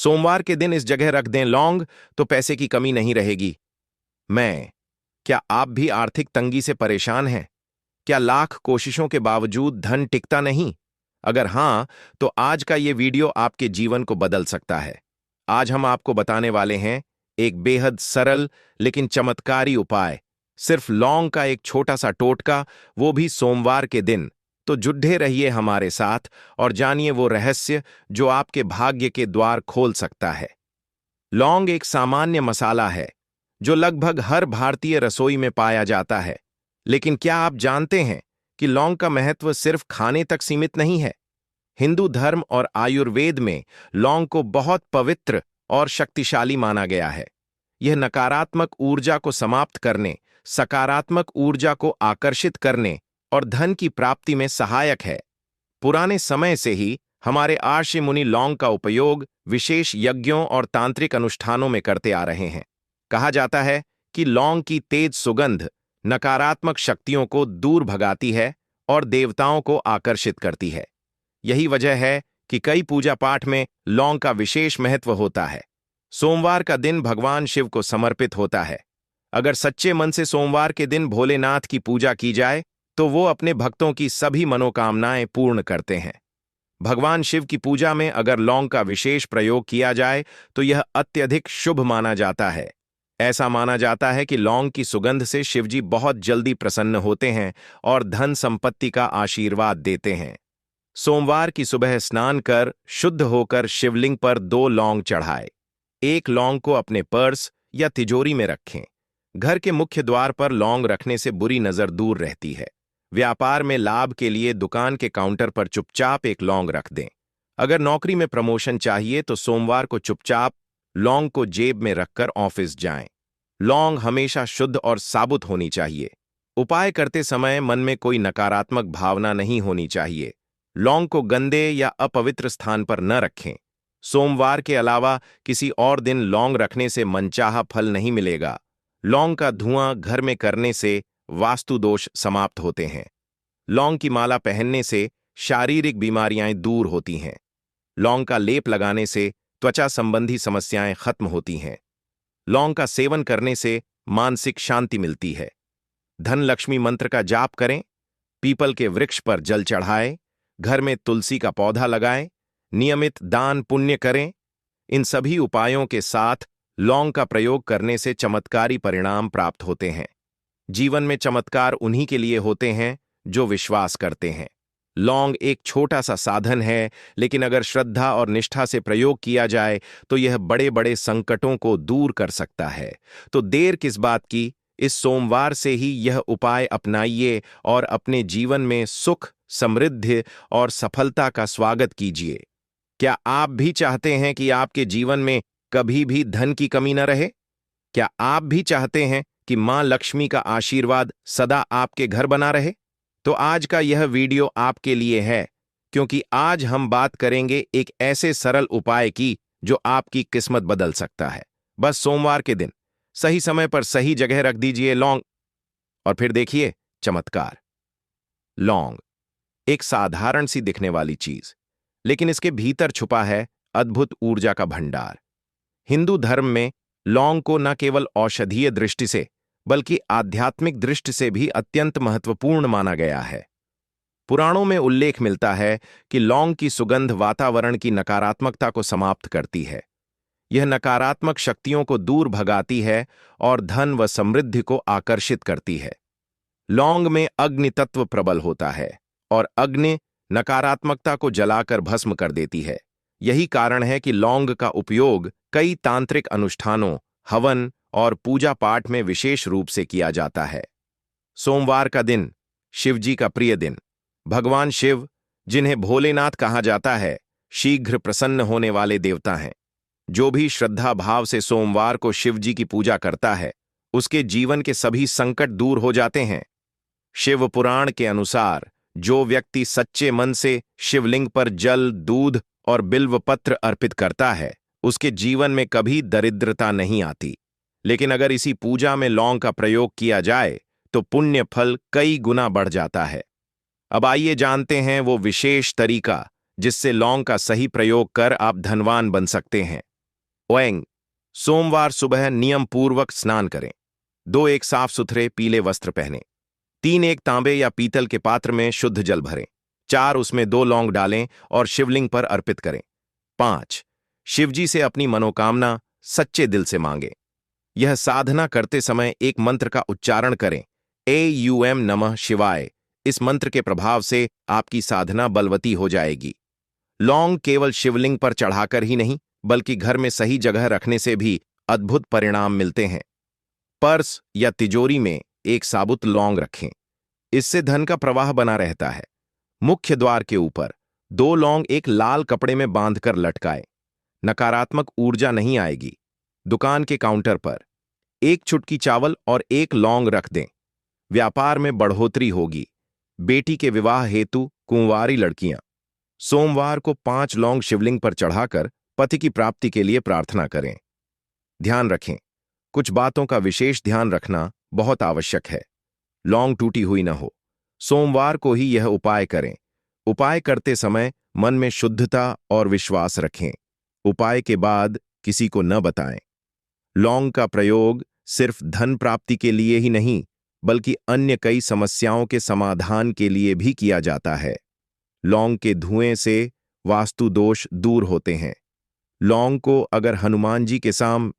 सोमवार के दिन इस जगह रख दें लौंग तो पैसे की कमी नहीं रहेगी। क्या आप भी आर्थिक तंगी से परेशान हैं? क्या लाख कोशिशों के बावजूद धन टिकता नहीं? अगर हां, तो आज का ये वीडियो आपके जीवन को बदल सकता है। आज हम आपको बताने वाले हैं एक बेहद सरल लेकिन चमत्कारी उपाय। सिर्फ लौंग का एक छोटा सा टोटका, वो भी सोमवार के दिन। तो जुड़े रहिए हमारे साथ और जानिए वो रहस्य जो आपके भाग्य के द्वार खोल सकता है। लौंग एक सामान्य मसाला है जो लगभग हर भारतीय रसोई में पाया जाता है। लेकिन क्या आप जानते हैं कि लौंग का महत्व सिर्फ खाने तक सीमित नहीं है? हिंदू धर्म और आयुर्वेद में लौंग को बहुत पवित्र और शक्तिशाली माना गया है। यह नकारात्मक ऊर्जा को समाप्त करने, सकारात्मक ऊर्जा को आकर्षित करने और धन की प्राप्ति में सहायक है। पुराने समय से ही हमारे आर्षि मुनि लौंग का उपयोग विशेष यज्ञों और तांत्रिक अनुष्ठानों में करते आ रहे हैं। कहा जाता है कि लौंग की तेज सुगंध नकारात्मक शक्तियों को दूर भगाती है और देवताओं को आकर्षित करती है। यही वजह है कि कई पूजा पाठ में लौंग का विशेष महत्व होता है। सोमवार का दिन भगवान शिव को समर्पित होता है। अगर सच्चे मन से सोमवार के दिन भोलेनाथ की पूजा की जाए तो वो अपने भक्तों की सभी मनोकामनाएं पूर्ण करते हैं। भगवान शिव की पूजा में अगर लौंग का विशेष प्रयोग किया जाए तो यह अत्यधिक शुभ माना जाता है। ऐसा माना जाता है कि लौंग की सुगंध से शिवजी बहुत जल्दी प्रसन्न होते हैं और धन संपत्ति का आशीर्वाद देते हैं। सोमवार की सुबह स्नान कर शुद्ध होकर शिवलिंग पर 2 लौंग चढ़ाए। एक लौंग को अपने पर्स या तिजोरी में रखें। घर के मुख्य द्वार पर लौंग रखने से बुरी नजर दूर रहती है। व्यापार में लाभ के लिए दुकान के काउंटर पर चुपचाप एक लौंग रख दें। अगर नौकरी में प्रमोशन चाहिए तो सोमवार को चुपचाप लौंग को जेब में रखकर ऑफिस जाएं। लौंग हमेशा शुद्ध और साबुत होनी चाहिए। उपाय करते समय मन में कोई नकारात्मक भावना नहीं होनी चाहिए। लौंग को गंदे या अपवित्र स्थान पर न रखें। सोमवार के अलावा किसी और दिन लौंग रखने से मनचाहा फल नहीं मिलेगा। लौंग का धुआं घर में करने से वास्तु दोष समाप्त होते हैं। लौंग की माला पहनने से शारीरिक बीमारियां दूर होती हैं। लौंग का लेप लगाने से त्वचा संबंधी समस्याएं खत्म होती हैं। लौंग का सेवन करने से मानसिक शांति मिलती है। धन लक्ष्मी मंत्र का जाप करें। पीपल के वृक्ष पर जल चढ़ाएं। घर में तुलसी का पौधा लगाएं। नियमित दान पुण्य करें। इन सभी उपायों के साथ लौंग का प्रयोग करने से चमत्कारी परिणाम प्राप्त होते हैं। जीवन में चमत्कार उन्हीं के लिए होते हैं जो विश्वास करते हैं। लौंग एक छोटा सा साधन है, लेकिन अगर श्रद्धा और निष्ठा से प्रयोग किया जाए तो यह बड़े बड़े संकटों को दूर कर सकता है। तो देर किस बात की, इस सोमवार से ही यह उपाय अपनाइए और अपने जीवन में सुख, समृद्धि और सफलता का स्वागत कीजिए। क्या आप भी चाहते हैं कि आपके जीवन में कभी भी धन की कमी न रहे? क्या आप भी चाहते हैं कि मां लक्ष्मी का आशीर्वाद सदा आपके घर बना रहे? तो आज का यह वीडियो आपके लिए है, क्योंकि आज हम बात करेंगे एक ऐसे सरल उपाय की जो आपकी किस्मत बदल सकता है। बस सोमवार के दिन सही समय पर सही जगह रख दीजिए लौंग और फिर देखिए चमत्कार। लौंग एक साधारण सी दिखने वाली चीज, लेकिन इसके भीतर छुपा है अद्भुत ऊर्जा का भंडार। हिंदू धर्म में लौंग को न केवल औषधीय दृष्टि से बल्कि आध्यात्मिक दृष्टि से भी अत्यंत महत्वपूर्ण माना गया है। पुराणों में उल्लेख मिलता है कि लौंग की सुगंध वातावरण की नकारात्मकता को समाप्त करती है। यह नकारात्मक शक्तियों को दूर भगाती है और धन व समृद्धि को आकर्षित करती है। लौंग में अग्नि तत्व प्रबल होता है और अग्नि नकारात्मकता को जलाकर भस्म कर देती है। यही कारण है कि लौंग का उपयोग कई तांत्रिक अनुष्ठानों, हवन और पूजा पाठ में विशेष रूप से किया जाता है। सोमवार का दिन शिवजी का प्रिय दिन। भगवान शिव, जिन्हें भोलेनाथ कहा जाता है, शीघ्र प्रसन्न होने वाले देवता हैं। जो भी श्रद्धा भाव से सोमवार को शिवजी की पूजा करता है, उसके जीवन के सभी संकट दूर हो जाते हैं। शिव पुराण के अनुसार जो व्यक्ति सच्चे मन से शिवलिंग पर जल, दूध और बिल्व पत्र अर्पित करता है, उसके जीवन में कभी दरिद्रता नहीं आती। लेकिन अगर इसी पूजा में लौंग का प्रयोग किया जाए तो पुण्य फल कई गुना बढ़ जाता है। अब आइए जानते हैं वो विशेष तरीका जिससे लौंग का सही प्रयोग कर आप धनवान बन सकते हैं। ओएंग, सोमवार सुबह नियम पूर्वक स्नान करें। 2 एक साफ सुथरे पीले वस्त्र पहनें। 3 एक तांबे या पीतल के पात्र में शुद्ध जल भरें। 4 उसमें 2 लौंग डालें और शिवलिंग पर अर्पित करें। 5 शिवजी से अपनी मनोकामना सच्चे दिल से मांगे। यह साधना करते समय एक मंत्र का उच्चारण करें, एयूएम नमः शिवाय। इस मंत्र के प्रभाव से आपकी साधना बलवती हो जाएगी। लौंग केवल शिवलिंग पर चढ़ाकर ही नहीं, बल्कि घर में सही जगह रखने से भी अद्भुत परिणाम मिलते हैं। पर्स या तिजोरी में एक साबुत लौंग रखें। इससे धन का प्रवाह बना रहता है। मुख्य द्वार के ऊपर 2 लौंग एक लाल कपड़े में बांधकर लटकाएं। नकारात्मक ऊर्जा नहीं आएगी। दुकान के काउंटर पर 1 चुटकी चावल और 1 लौंग रख दें। व्यापार में बढ़ोतरी होगी। बेटी के विवाह हेतु कुंवारी लड़कियां सोमवार को 5 लौंग शिवलिंग पर चढ़ाकर पति की प्राप्ति के लिए प्रार्थना करें। ध्यान रखें, कुछ बातों का विशेष ध्यान रखना बहुत आवश्यक है। लौंग टूटी हुई न हो। सोमवार को ही यह उपाय करें। उपाय करते समय मन में शुद्धता और विश्वास रखें। उपाय के बाद किसी को न बताएं। लौंग का प्रयोग सिर्फ धन प्राप्ति के लिए ही नहीं, बल्कि अन्य कई समस्याओं के समाधान के लिए भी किया जाता है। लौंग के धुएं से वास्तु दोष दूर होते हैं। लौंग को अगर हनुमान जी के साम